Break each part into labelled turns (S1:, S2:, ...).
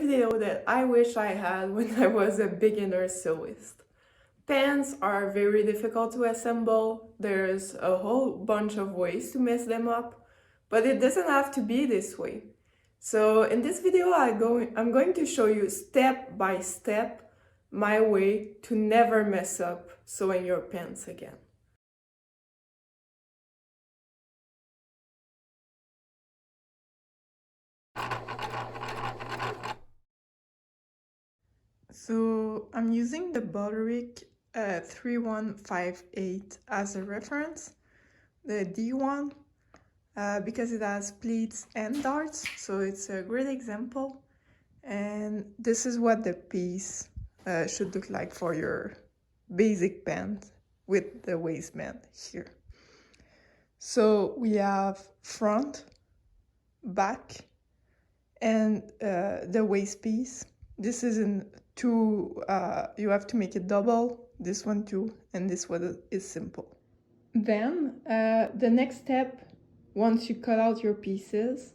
S1: video that I wish I had when I was a beginner sewist. Pants are very difficult to assemble. There's a whole bunch of ways to mess them up, but it doesn't have to be this way. So in this video, I'm going to show you step by step my way to never mess up sewing your pants again. So I'm using the Baldric 3158 as a reference, the D1, because it has pleats and darts, so it's a great example. And this is what the piece should look like for your basic pant with the waistband here. So we have front, back, and the waist piece. This is in two, you have to make it double, this one too, and this one is simple. Then the next step, once you cut out your pieces,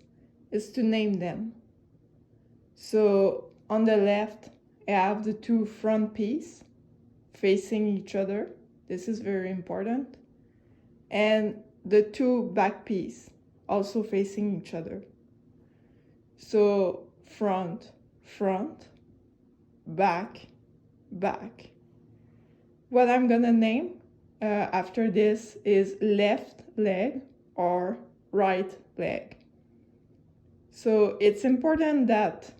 S1: is to name them. So on the left, I have the two front pieces facing each other. This is very important. And the two back pieces also facing each other. So front, front, back, back. What I'm gonna name after this is left leg or right leg. So it's important that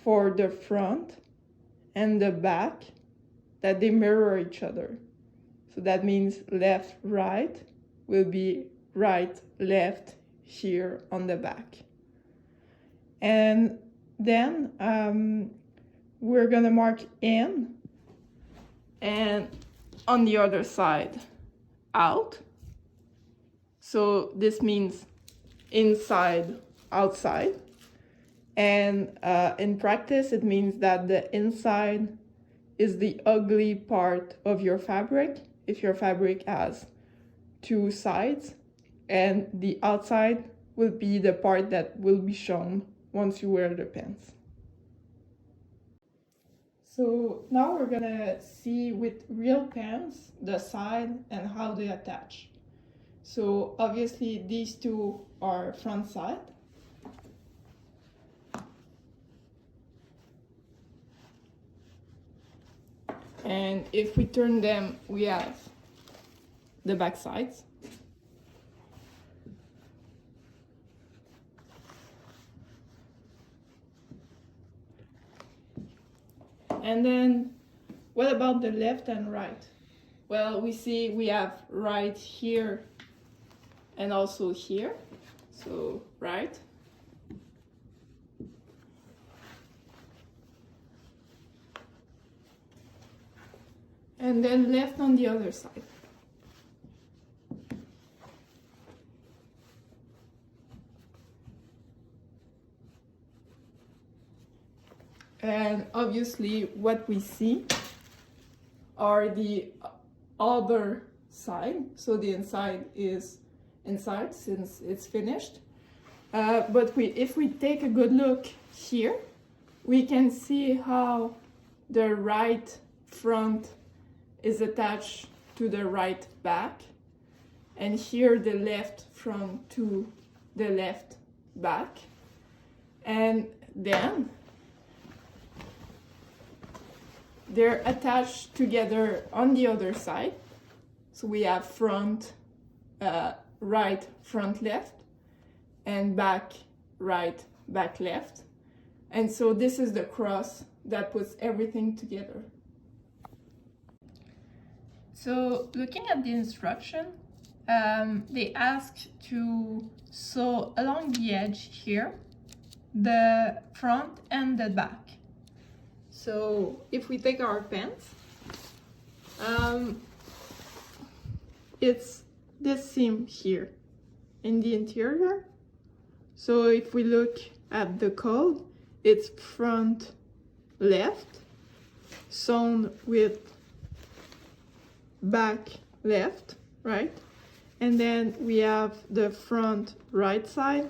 S1: for the front and the back that they mirror each other. So that means left, right will be right, left here on the back. And then we're gonna mark in and on the other side out. So this means inside, outside. And in practice, it means that the inside is the ugly part of your fabric, if your fabric has two sides, and the outside will be the part that will be shown once you wear the pants. So now we're gonna see with real pants the side and how they attach. So obviously these two are front side. And if we turn them, we have the back sides. And then what about the left and right? Well, we see we have right here and also here. So right. And then left on the other side. And obviously what we see are the other side. So the inside is inside since it's finished. But if we take a good look here, we can see how the right front is attached to the right back. And here the left front to the left back. And then they're attached together on the other side. So we have front, right, front, left, and back, right, back, left. And so this is the cross that puts everything together. So looking at the instruction, they ask to sew along the edge here, the front and the back. So if we take our pants, it's this seam here in the interior. So if we look at the code, it's front left, sewn with back left, right? And then we have the front right side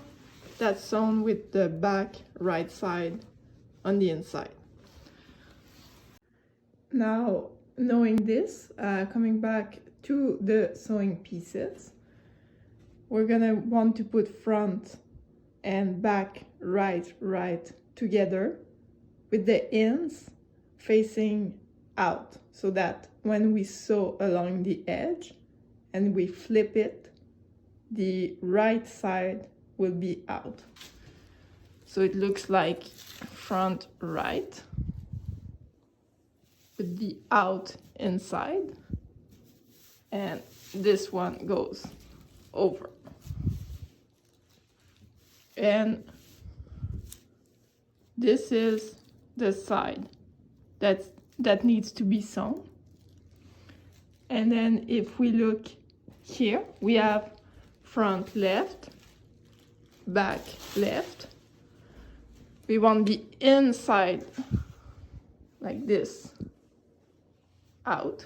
S1: that's sewn with the back right side on the inside. Now, knowing this, coming back to the sewing pieces, we're gonna want to put front and back right together with the ends facing out, so that when we sew along the edge and we flip it, the right side will be out. So it looks like front right with the out inside, and this one goes over. And this is the side that needs to be sewn. And then if we look here, we have front left, back left. We want the inside like this, out,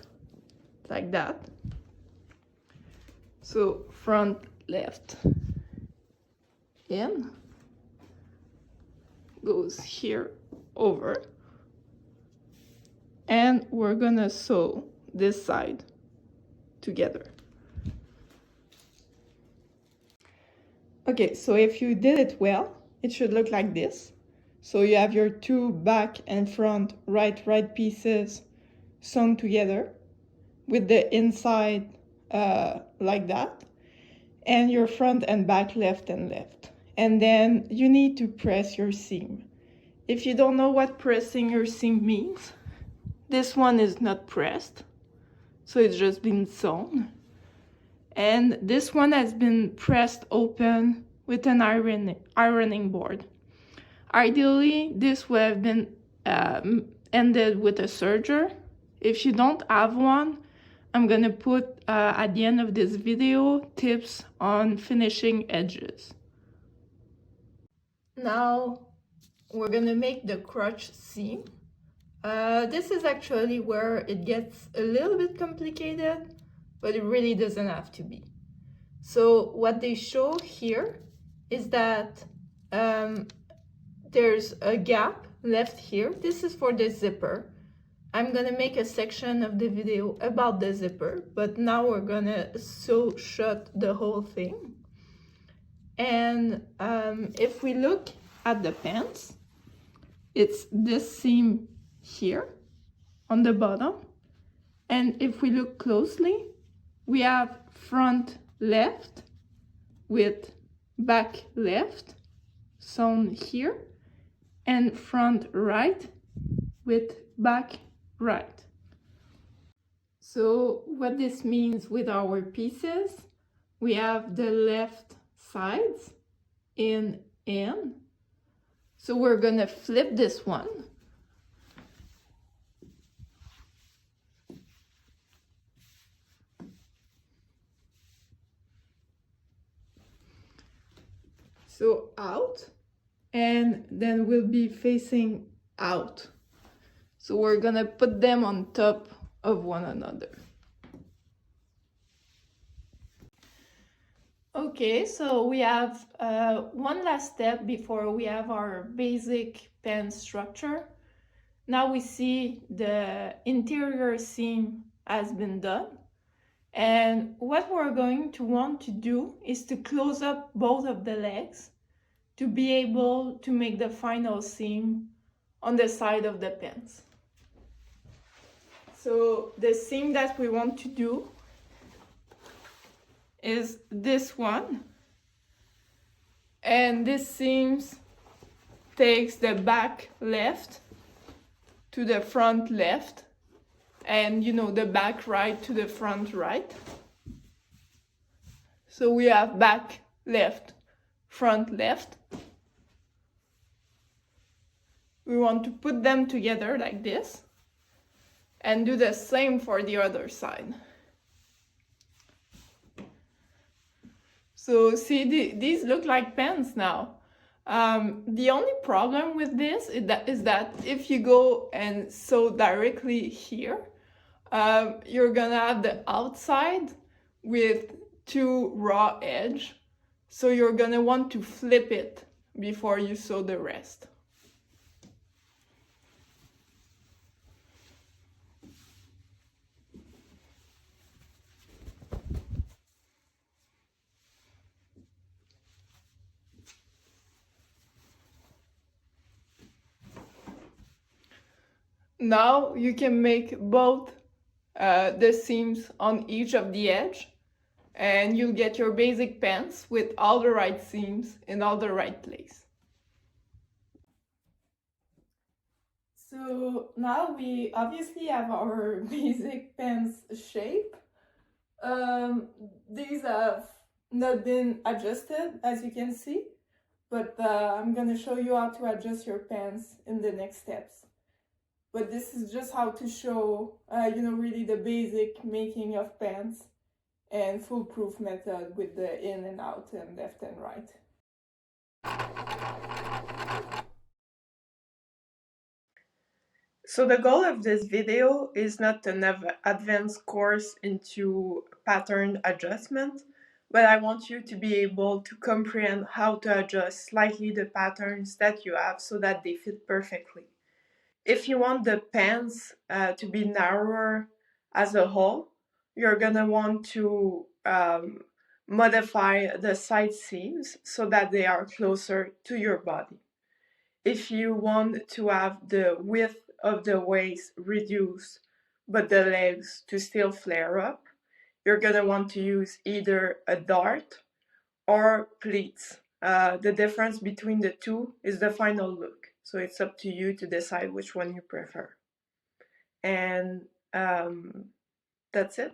S1: like that. So front left in, goes here over, and we're gonna sew this side together. Okay, so if you did it well, it should look like this. So you have your two back and front right pieces sewn together with the inside like that, and your front and back left and left. And then you need to press your seam. If you don't know what pressing your seam means, this one is not pressed, so it's just been sewn. And this one has been pressed open with an ironing board. Ideally, this would have been ended with a serger. If you don't have one, I'm gonna put at the end of this video tips on finishing edges. Now we're gonna make the crotch seam. This is actually where it gets a little bit complicated, but it really doesn't have to be. So what they show here is that there's a gap left here. This is for the zipper. I'm gonna make a section of the video about the zipper, but now we're gonna sew shut the whole thing. And if we look at the pants, it's this seam here on the bottom. And if we look closely, we have front left with back left sewn here, and front right with back right. So what this means with our pieces, we have the left sides in. So we're gonna flip this one. So out, and then we'll be facing out. So we're gonna put them on top of one another. Okay, so we have one last step before we have our basic pen structure. Now we see the interior seam has been done. And what we're going to want to do is to close up both of the legs to be able to make the final seam on the side of the pants. So the seam that we want to do is this one, and this seam takes the back left to the front left, and the back right to the front right. So we have back left, front left. We want to put them together like this and do the same for the other side. So see, these look like pants now. The only problem with this is that if you go and sew directly here, you're gonna have the outside with two raw edge. So you're gonna want to flip it before you sew the rest. Now you can make both the seams on each of the edge, and you'll get your basic pants with all the right seams in all the right place. So now we obviously have our basic pants shape. These have not been adjusted, as you can see, but I'm gonna show you how to adjust your pants in the next steps. But this is just how to show, really the basic making of pants and foolproof method with the in and out and left and right. So the goal of this video is not an advanced course into pattern adjustment, but I want you to be able to comprehend how to adjust slightly the patterns that you have so that they fit perfectly. If you want the pants to be narrower as a whole, you're gonna want to modify the side seams so that they are closer to your body. If you want to have the width of the waist reduced, but the legs to still flare up, you're gonna want to use either a dart or pleats. The difference between the two is the final look. So it's up to you to decide which one you prefer. And that's it.